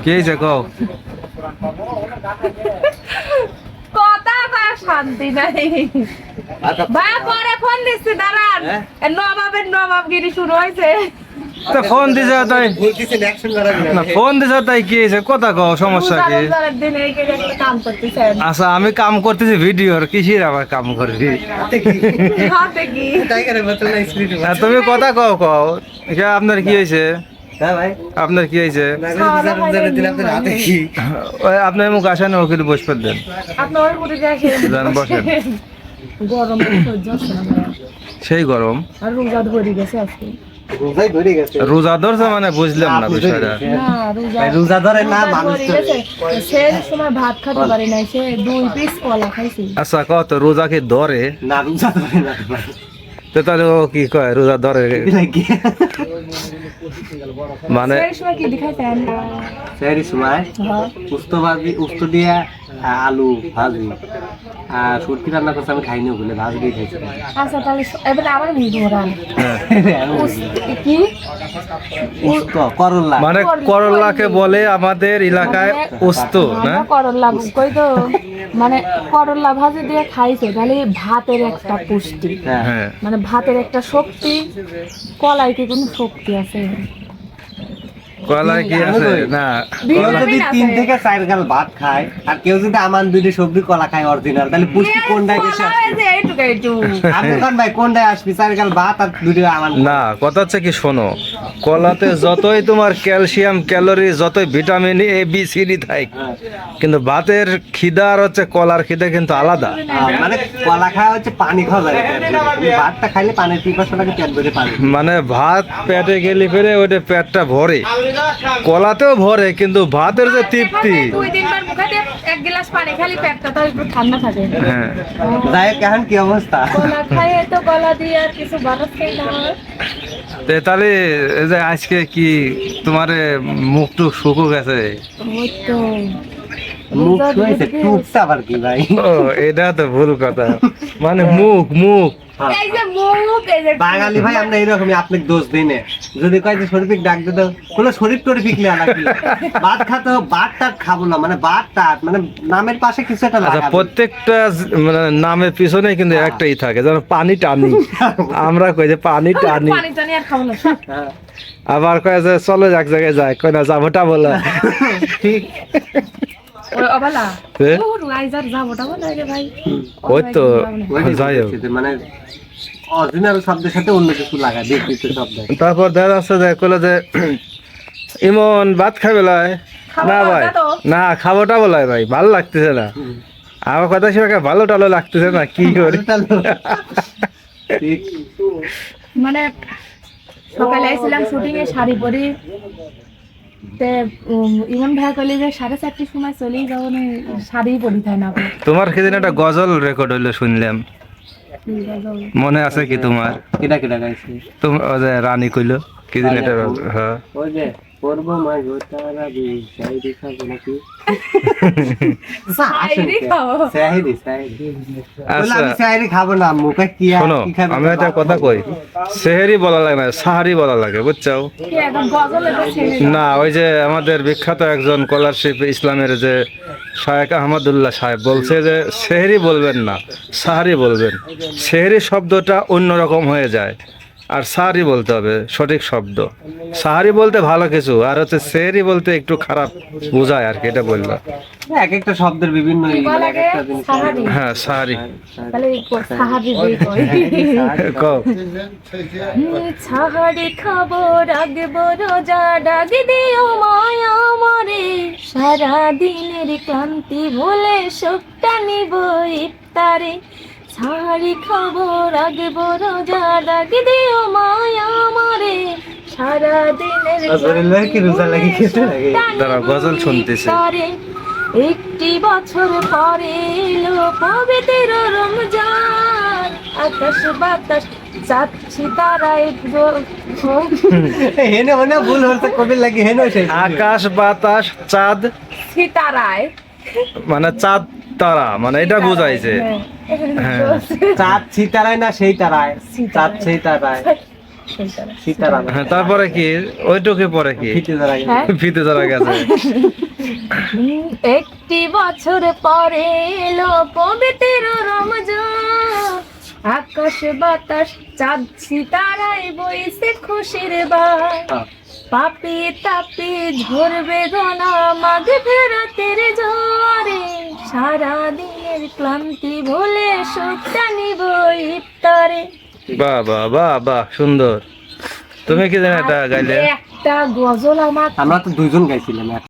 কে হয়েছে কও? কথা বা শান্তি নাই। ভাই পরে ফোন দিচ্ছি দাঁড়ান। নবাবের নবাবগিরি শুরু হয়েছে। তো ফোন দিছে তাই না, ফোন দিছে তাই কি হয়েছে কথা কও, সমস্যা কি? রোজার দিনে এই যে একটা কাম করতেছেন। আচ্ছা আমি কাম করতেছি ভিডিওর, কিসের আবার কাম করবি? হাতে কি? আর তুমি কথা কও কও, এটা আপনার কি হয়েছে? আপনার কি হয়েছে? ওই আপনার মুখ আসেন, ও কিন্তু বসে দেন। আপনার ওই মুড়ি দিয়ে খেয়ে যান, বসেন। গরম সহ্য হচ্ছে না ভাইয়া। সেই গরম। আর রোজা ধরে গেছে আজকে। রোজা ধরছে মানে বুঝলাম না বিষয়টা। না রোজা ধরে না মানুষ সে সময় ভাত খেতে পারি নাই, সে 2 পিস কলা খাইছি। আচ্ছা কত রোজা কি ধরে? না রোজা ধরে না তো তাহলে ও কি কয় রোজা ধরে? মানে সেই সময় কি দেখাইছেন? সেই সময় উস্তো দিয়া আলু ভাজি আর সুটকি রান্না করছে, আমি খাইনি ওগুলো, ভাজি দিয়ে খাইছি। আচ্ছা তাহলে এবারে আমার ভিডিও রান কি উস্তো করলা, মানে করলাকে বলে আমাদের এলাকায় উস্ত না? করলা কই তো, মানে করলা ভাজি দিয়ে খাইছে, তাহলে ভাতের একটা পুষ্টি, হ্যাঁ মানে ভাতের একটা শক্তি। কলায় কি কোনো শক্তি আছে? কলায় কি আছে? না কেউ যদি 3 থেকে 4 গাল ভাত খায় আর কেউ যদি আমার 2টি সবজি কলা খায় অরিজিনাল, তাহলে পুষ্টি কোনটায় বেশি আসবে? আপনি কোন ভাই কোনটায় আসবে? 4 গাল ভাত আর 2টি আমার না, কথা হচ্ছে কি শোনো, কলাতে যতই তোমার ক্যালসিয়াম ক্যালোরি যতই vitamin A B C D থাকে, কিন্তু ভাতের খিদা আর হচ্ছে কলার খিদা কিন্তু আলাদা। মানে কলা খাওয়া হচ্ছে পানি খাওয়া যায়, ভাতটা খাইলে পানির পিপাসাটাকে পেট ভরে পানি। মানে ভাত পেটে গেলে ফেরে ওটা পেটটা ভরে, কলাতেও ভরে, কিন্তু ভাতের যে তৃপ্তি। 2-3 বার মুখে দিয়ে 1 গ্লাস পানি খালি পেটটা তো একটু ঠান্ডা থাকে। হ্যাঁ যাই কেমন কি অবস্থা? কলা খাইয়ে তো গলা দিয়ে আর কিছু বারস খাই না। তাহলে এই যে আজকে কি তোমার মুখ টুক শুকো গেছে? ওই তো মুখ শুয়েছে টুকটা আবার কি ভাই? ও এটা তো ভুল কথা, মানে মুখ মুখ এই যে মুখ, এই যে বাঙালি ভাই আমরা এরকমই, আপনাকে দোষ দিই না। যদি কয় যে শরীফিক ডাক দিত, কোনো শরীফ টরিফিক না নাকি? ভাত খাতো, ভাত টাত খাবো না, মানে ভাত টাত মানে নামের পাশে কিছু একটা আচ্ছা, লাগাবে। প্রত্যেকটা মানে নামের পিছনে কিন্তু একটাই থাকে, যেন পানি টানি। আমরা কই যে পানি টানি, পানি টানি আর খাবো না। আবার কয় যে চলো এক জায়গায় যায়, কয় না যাবোটা বলা। ঠিক ওই অবলা এ? ও রাইজার যাবোটা বলে রে ভাই। ওই তো ওই যাই হোক। মানে অরিজিনাল শব্দের সাথে অন্য কিছু লাগায়, বিকৃত শব্দ। তারপর দেখা যাচ্ছে যে কইলো যে ইমন ভাত খাবে লাই? না ভাই না, খাবোটা বলাই ভাই, ভালো লাগতেছে না। আমার কথা শুনে ভালো টালো লাগতেছে না, কি করি? ঠিক মানে সকালে আইছিলাম শুটিং এ, শাড়ি পরি তে ইমন ভাই কইলে যে 4:30 সময় চলেই যাবো না, শাড়ি পরি তাই না। তোমার সেদিন একটা গজল রেকর্ড হইলো শুনলাম, মনে আছে কি তোমার? কিটা কিটা গাইছে? তোমার ওই যে রানী কইলো কি দিন এটা? হ্যাঁ ওই যে পর্ব মাগো তারা বিষয় দেখাবো নাকি? শাড়ি খাও। সাহেরি সাহেরি আচ্ছা আমি সাহেরি খাবো না, মুখে কি শোনো, আমি একটা কথা কই, সেহেরি বলা লাগে না, সাহারি বলা লাগে, বুঝছো? কি একদম গজল এটা ছেড়ে না, ওই যে আমাদের বিখ্যাত একজন স্কলারশিপ ইসলামের যে শায়েখ আহমদুল্লাহ সাহেব বলছে যে সেহরি বলবেন না, সাহারি বলবেন। সেহরি শব্দটা অন্যরকম হয়ে যায়, আর সাহারি বলতে হবে সঠিক শব্দ। সাহারি বলতে ভালো কিছু, আর হচ্ছে সেহরি বলতে একটু খারাপ বোঝায় আর কি, এটা বললো। এক একটা শব্দের বিভিন্ন কি বলা এক গে একটা জিনিস। সাহারি, হ্যাঁ সাহারি তাহলে সাহারি বই কই। কও। ছাহারি খাবো রাখবো রোজা, ডাক দিও মায়া মরে, সারা দিনের ক্লান্তি ভুলে সুখটা নিব ইফতারে। ছাহারি খাবো রাখবো রোজা, ডাক দিও মায়া মরে, সারা দিনের কি রোজা লাগে খেতে লাগে? দাঁড়াও, গজল শুনতেছি। একটি বছর পরে এলো পবিত্র রমজান, আকাশ বাতাস যাচ্ছি তারাই হেনে মনে ভুল হচ্ছে, কবি লাগে হেনে সেই আকাশ বাতাস চাঁদ, সিতারায়, মানে চাঁদ তারা, মানে এটা বোঝাইছে। হ্যাঁ। চাঁদ ছিতারায় না সেই তারায়, চাঁদ সেই তারায়। সেইটারে। সীতারাম হ্যাঁ, তারপরে কি ওইটুকু পরে কি ফিতে যারা গেছে। হ্যাঁ ফিতে যারা গেছে একটি বছর পরে এলো পবিত্র রমজান, আকাশ বাতাস চাঁদ সিতারায় বইছে খুশির বাই, হ্যাঁ। পাপি তাপি ঝরবে গনা মাঝে ফেরাতের ঝরে, সারা দিনের ক্লান্তি ভুলে সুখটা নিব ইফতারে। বাহ বাহ বাহ বাহ, সুন্দর। তুমি কি জানো এটা গাইলে? একটা গজল আমার আমরা তো দুইজন গাইছিলাম